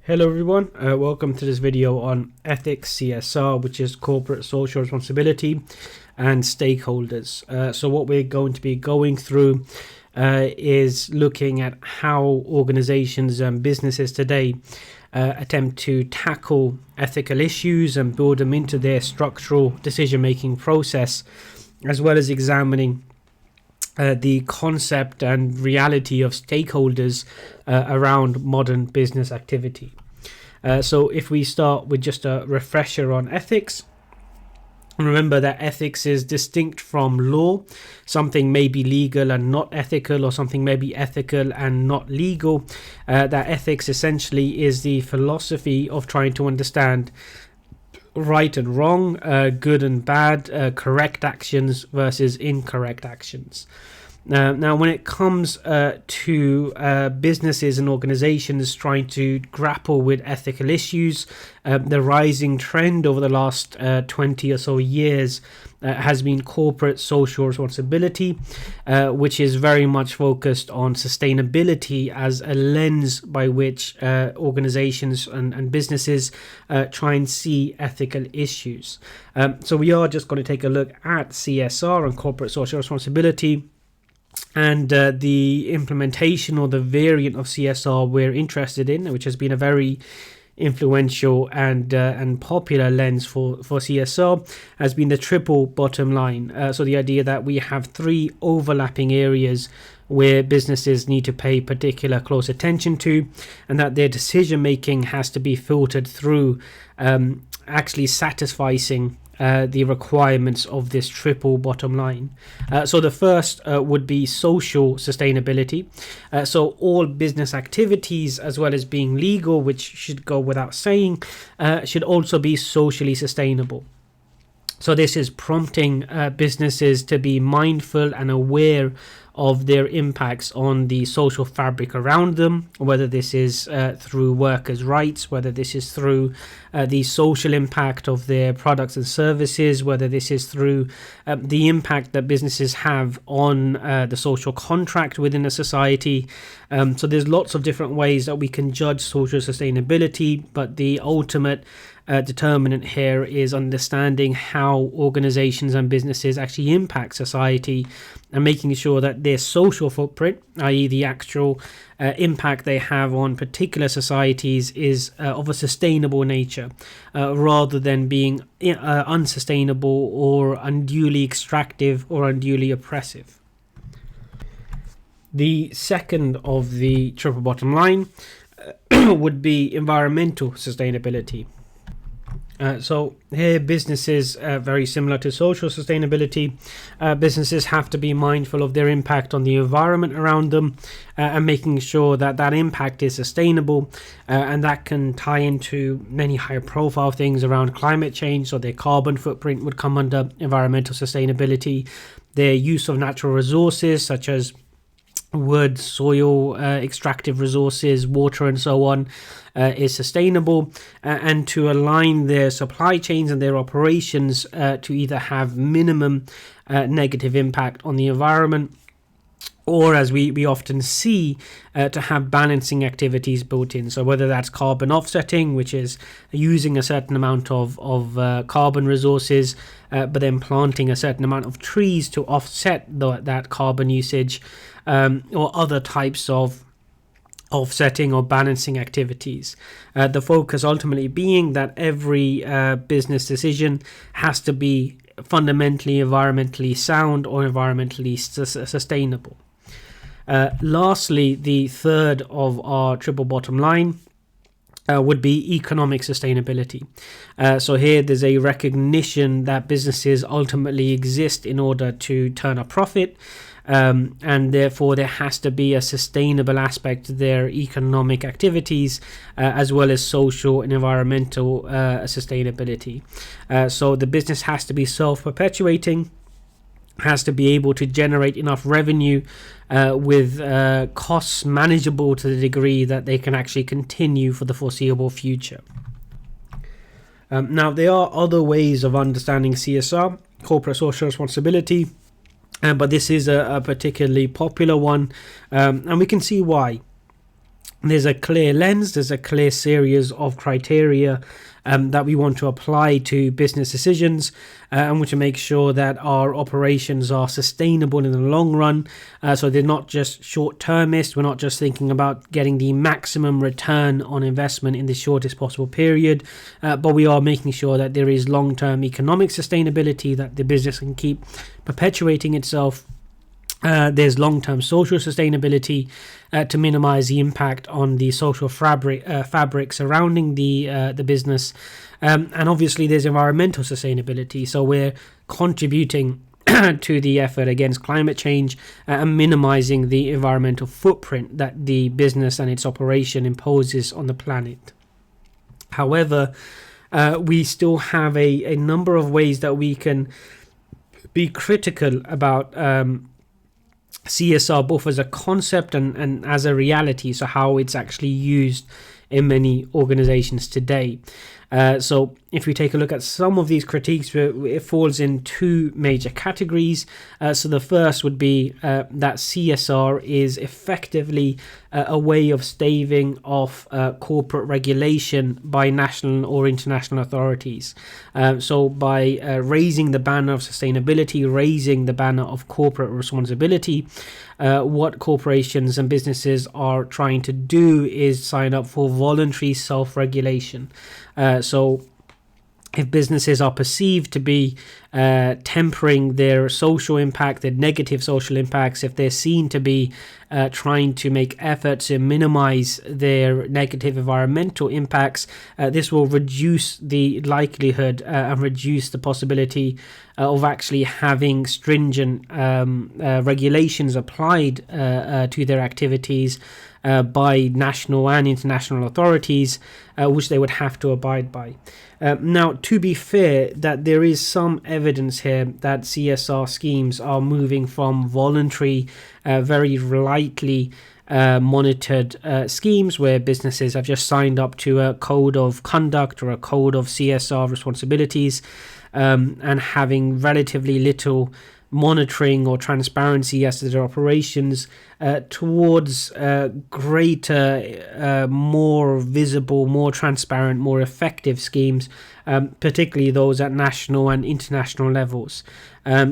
Hello everyone, welcome to this video on ethics, CSR, which is corporate social responsibility, and stakeholders. So what we're going to be going through is looking at how organizations and businesses today attempt to tackle ethical issues and build them into their structural decision-making process, as well as examining the concept and reality of stakeholders around modern business activity. So if we start with just a refresher on ethics, remember that ethics is distinct from law. Something may be legal and not ethical, or something may be ethical and not legal. That ethics essentially is the philosophy of trying to understand right and wrong, good and bad, correct actions versus incorrect actions. Now, when it comes to businesses and organizations trying to grapple with ethical issues, the rising trend over the last 20 or so years has been corporate social responsibility, which is very much focused on sustainability as a lens by which organizations and businesses try and see ethical issues. So we are just going to take a look at CSR and corporate social responsibility, and the implementation or the variant of CSR we're interested in, which has been a very influential and popular lens for CSR, has been the triple bottom line. So the idea that we have three overlapping areas where businesses need to pay particular close attention to, and that their decision making has to be filtered through actually satisfying the requirements of this triple bottom line. So the first would be social sustainability. So all business activities, as well as being legal, which should go without saying, should also be socially sustainable. So this is prompting businesses to be mindful and aware of their impacts on the social fabric around them, whether this is through workers' rights, whether this is through the social impact of their products and services, whether this is through the impact that businesses have on the social contract within a society. So there's lots of different ways that we can judge social sustainability, but the ultimate determinant here is understanding how organizations and businesses actually impact society, and making sure that their social footprint, i.e. the actual impact they have on particular societies, is of a sustainable nature, rather than being unsustainable or unduly extractive or unduly oppressive. The second of the triple bottom line would be environmental sustainability. So here businesses, very similar to social sustainability, businesses have to be mindful of their impact on the environment around them, and making sure that that impact is sustainable, and that can tie into many higher profile things around climate change. So their carbon footprint would come under environmental sustainability. Their use of natural resources such as wood, soil, extractive resources, water, and so on, is sustainable, and to align their supply chains and their operations to either have minimum negative impact on the environment, or, as we often see, to have balancing activities built in. So whether that's carbon offsetting, which is using a certain amount of carbon resources, but then planting a certain amount of trees to offset that carbon usage, or other types of offsetting or balancing activities. The focus ultimately being that every business decision has to be fundamentally environmentally sound or environmentally sustainable. Lastly, the third of our triple bottom line would be economic sustainability. So here there's a recognition that businesses ultimately exist in order to turn a profit, and therefore there has to be a sustainable aspect to their economic activities, as well as social and environmental sustainability. So the business has to be self-perpetuating, has to be able to generate enough revenue with costs manageable to the degree that they can actually continue for the foreseeable future. Now, there are other ways of understanding CSR, corporate social responsibility, but this is a particularly popular one, and we can see why. there's a clear lens, there's a clear series of criteria that we want to apply to business decisions, and we to make sure that our operations are sustainable in the long run. So they're not just short-termist. We're not just thinking about getting the maximum return on investment in the shortest possible period, but we are making sure that there is long-term economic sustainability, that the business can keep perpetuating itself. There's long-term social sustainability to minimize the impact on the social fabric surrounding the business, and obviously there's environmental sustainability. So we're contributing to the effort against climate change and minimizing the environmental footprint that the business and its operation imposes on the planet. However, we still have a number of ways that we can be critical about CSR, both as a concept and as a reality, so how it's actually used in many organizations today. So if we take a look at some of these critiques, it falls in two major categories. So the first would be that CSR is effectively a way of staving off corporate regulation by national or international authorities. So by raising the banner of sustainability, raising the banner of corporate responsibility, what corporations and businesses are trying to do is sign up for voluntary self-regulation. So if businesses are perceived to be tempering their social impact, their negative social impacts, if they're seen to be trying to make efforts to minimize their negative environmental impacts, this will reduce the likelihood and reduce the possibility of actually having stringent regulations applied to their activities by national and international authorities, which they would have to abide by. Now, to be fair, that there is some evidence here that CSR schemes are moving from voluntary, very lightly monitored schemes where businesses have just signed up to a code of conduct or a code of CSR responsibilities, and having relatively little monitoring or transparency as to their operations, towards greater, more visible, more transparent, more effective schemes, particularly those at national and international levels.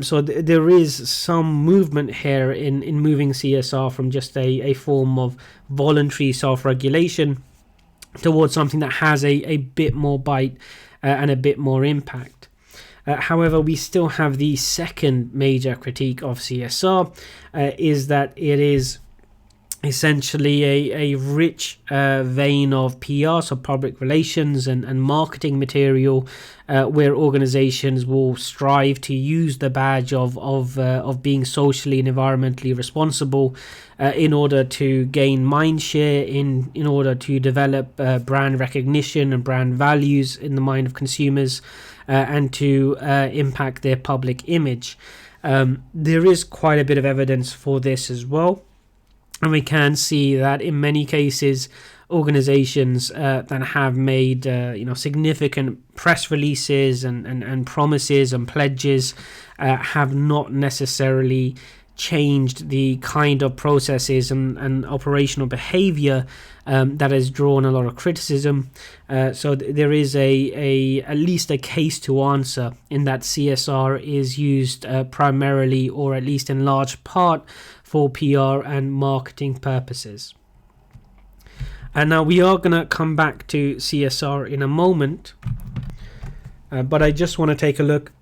So there is some movement here in moving CSR from just a form of voluntary self-regulation towards something that has a bit more bite and a bit more impact. However, we still have the second major critique of CSR, is that it is essentially a rich vein of PR, so public relations and marketing material, where organizations will strive to use the badge of being socially and environmentally responsible in order to gain mindshare, in order to develop brand recognition and brand values in the mind of consumers, and to impact their public image. There is quite a bit of evidence for this as well, and we can see that in many cases organizations that have made significant press releases and promises and pledges have not necessarily changed the kind of processes and operational behavior that has drawn a lot of criticism. So there is at least a case to answer in that CSR is used primarily, or at least in large part, for PR and marketing purposes. And now we are going to come back to CSR in a moment, but I just want to take a look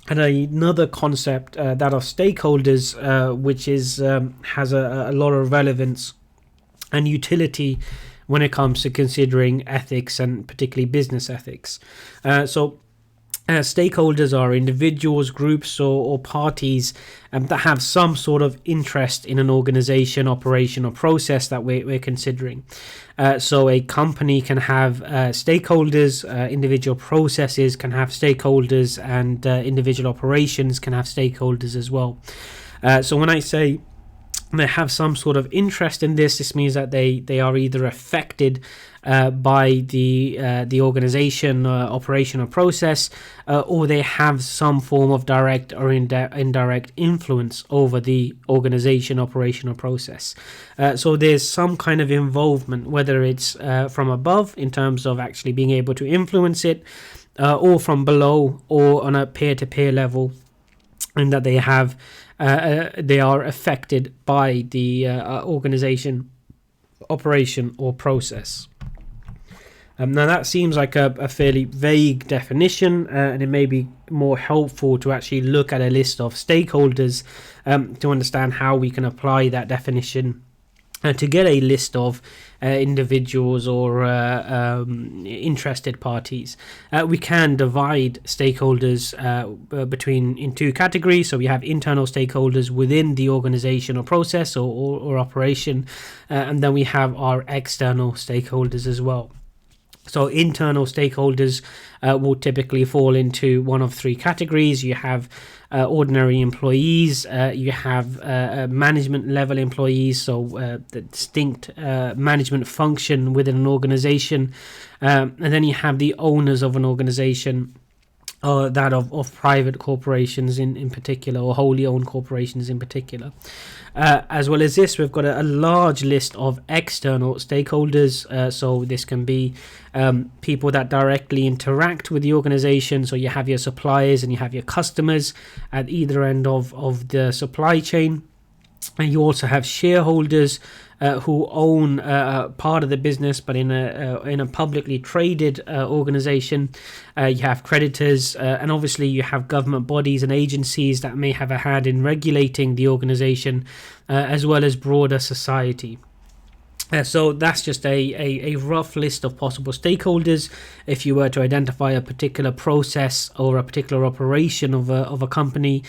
at another concept, that of stakeholders, which has a lot of relevance and utility when it comes to considering ethics and particularly business ethics. Stakeholders are individuals, groups, or parties that have some sort of interest in an organization, operation, or process that we're considering. So a company can have stakeholders, individual processes can have stakeholders, and individual operations can have stakeholders as well. So when I say they have some sort of interest in this. This means that they are either affected by the organization, operation, or process, or they have some form of direct or indirect influence over the organization, operation, or process. So there's some kind of involvement, whether it's from above in terms of actually being able to influence it, or from below, or on a peer-to-peer level, and that they are affected by the organization, operation, or process. Now that seems like a fairly vague definition, and it may be more helpful to actually look at a list of stakeholders to understand how we can apply that definition to get a list of individuals or interested parties. We can divide stakeholders in two categories. So we have internal stakeholders within the organization or process or operation, and then we have our external stakeholders as well. So internal stakeholders will typically fall into one of three categories. You have ordinary employees, you have management level employees, so the distinct management function within an organization, and then you have the owners of an organization, that of private corporations in particular, or wholly owned corporations in particular. As well as this, we've got a large list of external stakeholders. So this can be people that directly interact with the organization. So you have your suppliers and you have your customers at either end of the supply chain. And you also have shareholders who own part of the business, but in a publicly traded organization. You have creditors, and obviously you have government bodies and agencies that may have a hand in regulating the organization, as well as broader society. So that's just a rough list of possible stakeholders. If you were to identify a particular process or a particular operation of a company,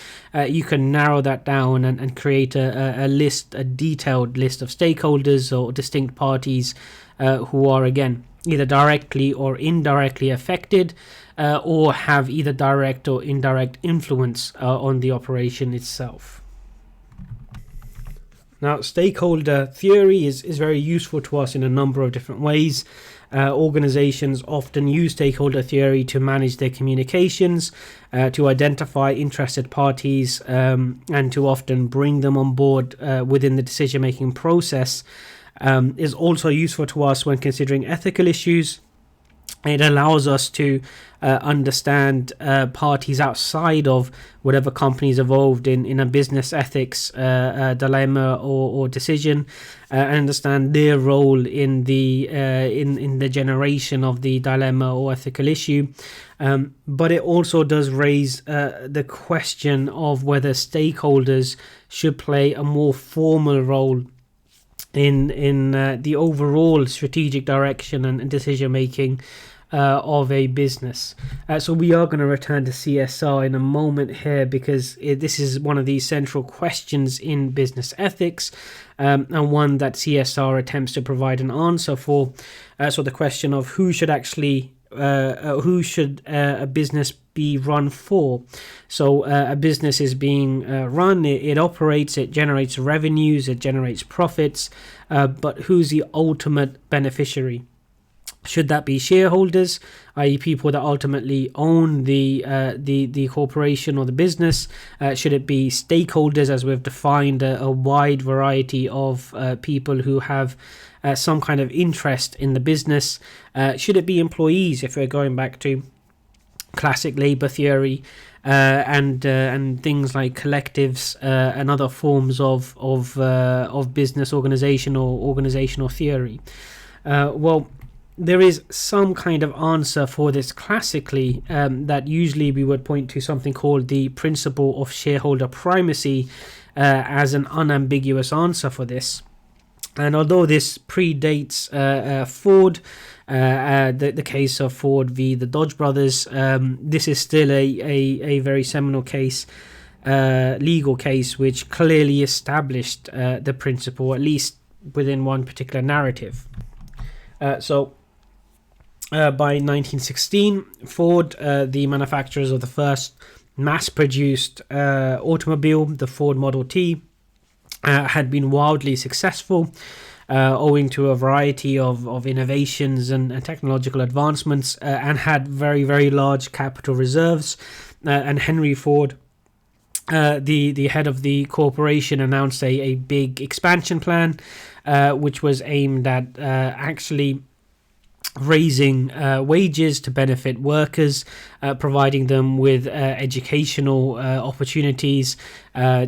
you can narrow that down and create a detailed list of stakeholders or distinct parties who are, again, either directly or indirectly affected, or have either direct or indirect influence on the operation itself. Now, stakeholder theory is very useful to us in a number of different ways. Organizations often use stakeholder theory to manage their communications, to identify interested parties, and to often bring them on board within the decision-making process. Is also useful to us when considering ethical issues. It allows us to understand parties outside of whatever company's evolved in a business ethics dilemma or decision, and understand their role in the generation of the dilemma or ethical issue. But it also does raise the question of whether stakeholders should play a more formal role in the overall strategic direction and decision making of a business. So we are going to return to CSR in a moment here, because this is one of these central questions in business ethics, and one that CSR attempts to provide an answer for. So the question of who should a business be run for. So a business is being run, it operates, it generates revenues, it generates profits, but who's the ultimate beneficiary? Should that be shareholders, i.e. people that ultimately own the corporation or the business? Should it be stakeholders, as we've defined a wide variety of people who have some kind of interest in the business? Should it be employees, if we're going back to classic labor theory, and things like collectives and other forms of business organization or organizational theory? Well, there is some kind of answer for this classically, that usually we would point to something called the principle of shareholder primacy as an unambiguous answer for this. And although this predates Ford, the case of Ford v. the Dodge brothers, this is still a very seminal case, legal case, which clearly established the principle, at least within one particular narrative. By 1916, Ford, the manufacturers of the first mass-produced automobile, the Ford Model T, had been wildly successful, owing to a variety of innovations and technological advancements, and had very, very large capital reserves. And Henry Ford, the head of the corporation, announced a big expansion plan, which was aimed at actually raising wages to benefit workers, providing them with educational opportunities,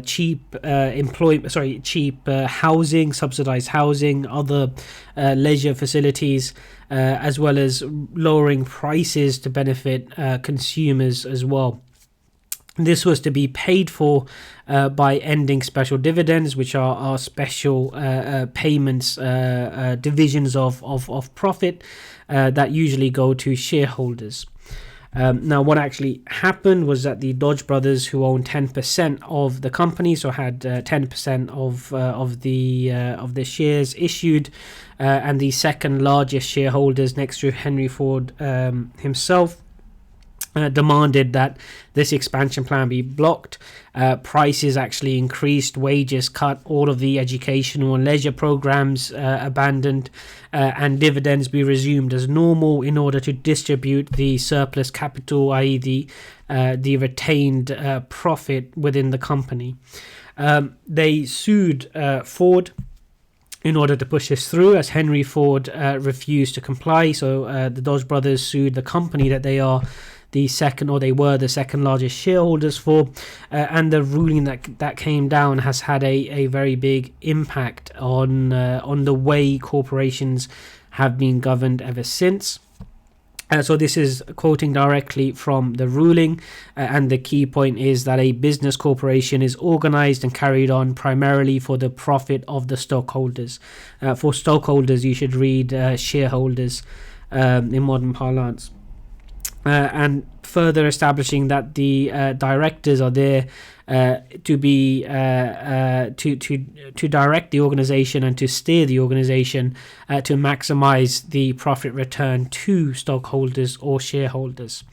cheap housing, subsidized housing, other leisure facilities, as well as lowering prices to benefit consumers as well. This was to be paid for by ending special dividends, which are special payments, divisions of profit that usually go to shareholders. Now, what actually happened was that the Dodge brothers, who owned 10% of the company, so had 10% of the shares issued, and the second largest shareholders next to Henry Ford himself, demanded that this expansion plan be blocked. Prices actually increased, wages cut, all of the educational and leisure programs abandoned, and dividends be resumed as normal in order to distribute the surplus capital, i.e. the retained profit within the company. They sued Ford in order to push this through, as Henry Ford refused to comply. So the Dodge brothers sued the company that they were the second largest shareholders for, and the ruling that came down has had a very big impact on the way corporations have been governed ever since. So this is quoting directly from the ruling, and the key point is that a business corporation is organized and carried on primarily for the profit of the stockholders. For stockholders, you should read shareholders in modern parlance. And further establishing that the directors are there to be to direct the organization and to steer the organization to maximize the profit return to stockholders or shareholders.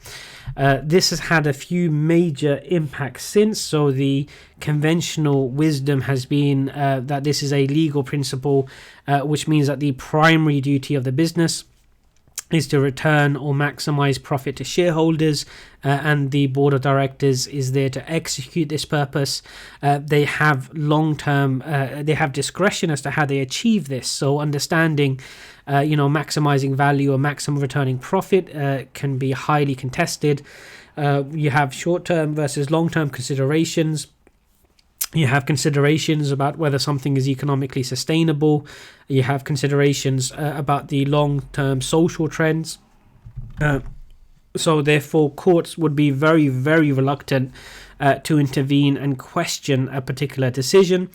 This has had a few major impacts since. So the conventional wisdom has been that this is a legal principle, which means that the primary duty of the business is to return or maximize profit to shareholders, and the board of directors is there to execute this purpose. They have they have discretion as to how they achieve this. So understanding, maximizing value or maximum returning profit can be highly contested. You have short-term versus long-term considerations. You have considerations about whether something is economically sustainable. You have considerations about the long-term social trends. So therefore, courts would be very, very reluctant to intervene and question a particular decision,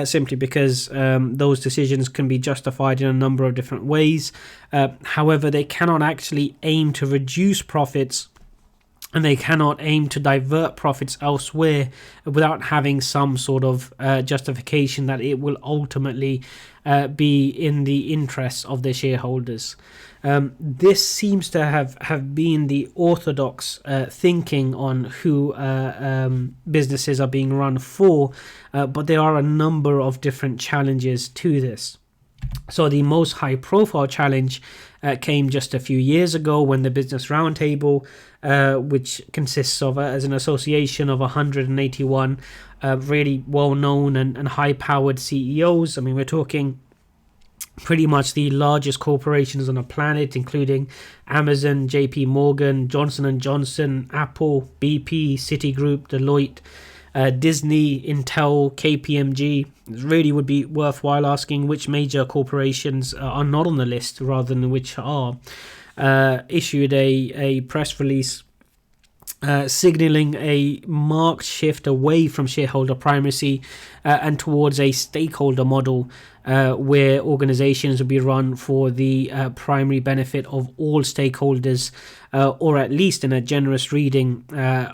simply because those decisions can be justified in a number of different ways. However, they cannot actually aim to reduce profits, and they cannot aim to divert profits elsewhere without having some sort of justification that it will ultimately be in the interests of their shareholders. This seems to have been the orthodox thinking on who businesses are being run for, but there are a number of different challenges to this. So the most high-profile challenge came just a few years ago when the Business Roundtable, which consists of as an association of 181 really well-known and high-powered CEOs. I mean, we're talking pretty much the largest corporations on the planet, including Amazon, JP Morgan, Johnson & Johnson, Apple, BP, Citigroup, Deloitte, Disney, Intel, KPMG. It really would be worthwhile asking which major corporations are not on the list rather than which are. Issued a press release signaling a marked shift away from shareholder primacy and towards a stakeholder model, where organizations will be run for the primary benefit of all stakeholders, or at least in a generous reading,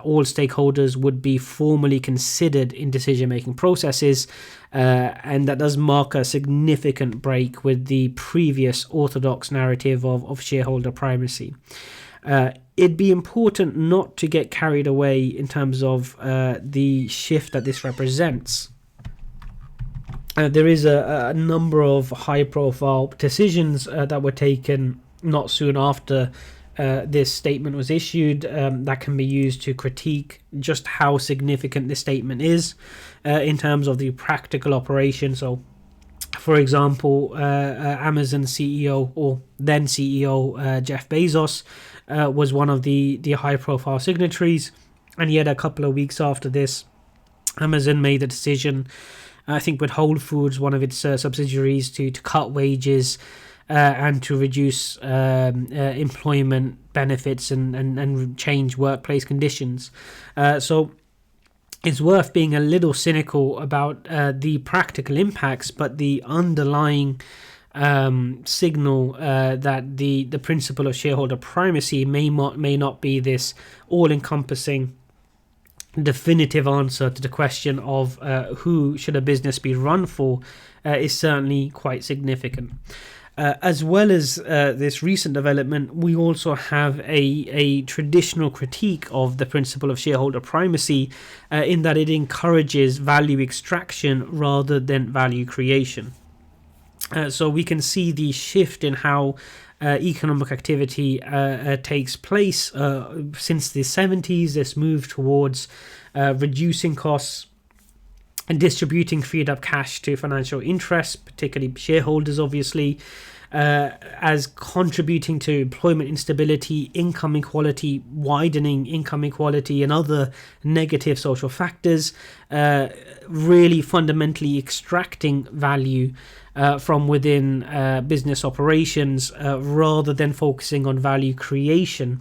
all stakeholders would be formally considered in decision-making processes, and that does mark a significant break with the previous orthodox narrative of shareholder primacy. It'd be important not to get carried away in terms of the shift that this represents. There is a number of high-profile decisions that were taken not soon after this statement was issued that can be used to critique just how significant this statement is in terms of the practical operation. So, for example, Amazon CEO or then CEO Jeff Bezos was one of the high-profile signatories, and yet a couple of weeks after this, Amazon made the decision, I think with Whole Foods, one of its subsidiaries, to cut wages and to reduce employment benefits and change workplace conditions. So it's worth being a little cynical about the practical impacts, but the underlying signal that the principle of shareholder primacy may not be this all-encompassing definitive answer to the question of who should a business be run for is certainly quite significant. As well as this recent development, we also have a traditional critique of the principle of shareholder primacy in that it encourages value extraction rather than value creation. So we can see the shift in how economic activity takes place since the 70s. This move towards reducing costs and distributing freed up cash to financial interests, particularly shareholders, obviously, as contributing to employment instability, income inequality, widening income inequality, and other negative social factors, really fundamentally extracting value from within business operations rather than focusing on value creation.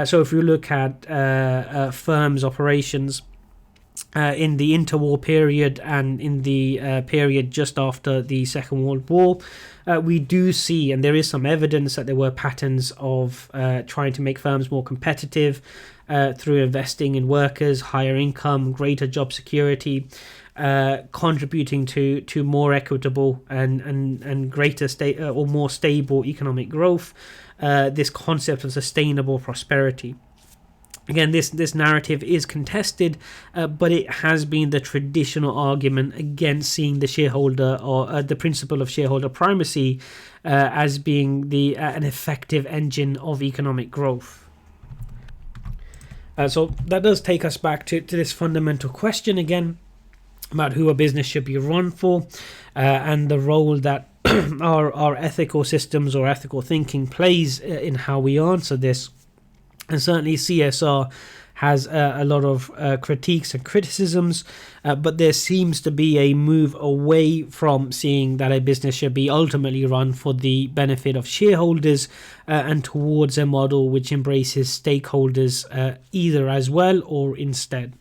So if you look at firms' operations in the interwar period and in the period just after the Second World War, we do see, and there is some evidence that there were patterns of trying to make firms more competitive through investing in workers, higher income, greater job security, contributing to more equitable and greater or more stable economic growth, this concept of sustainable prosperity. Again, this narrative is contested, but it has been the traditional argument against seeing the shareholder or the principle of shareholder primacy as being an effective engine of economic growth. So that does take us back to this fundamental question again about who a business should be run for and the role that our ethical systems or ethical thinking plays in how we answer this. And certainly CSR has a lot of critiques and criticisms, but there seems to be a move away from seeing that a business should be ultimately run for the benefit of shareholders and towards a model which embraces stakeholders either as well or instead.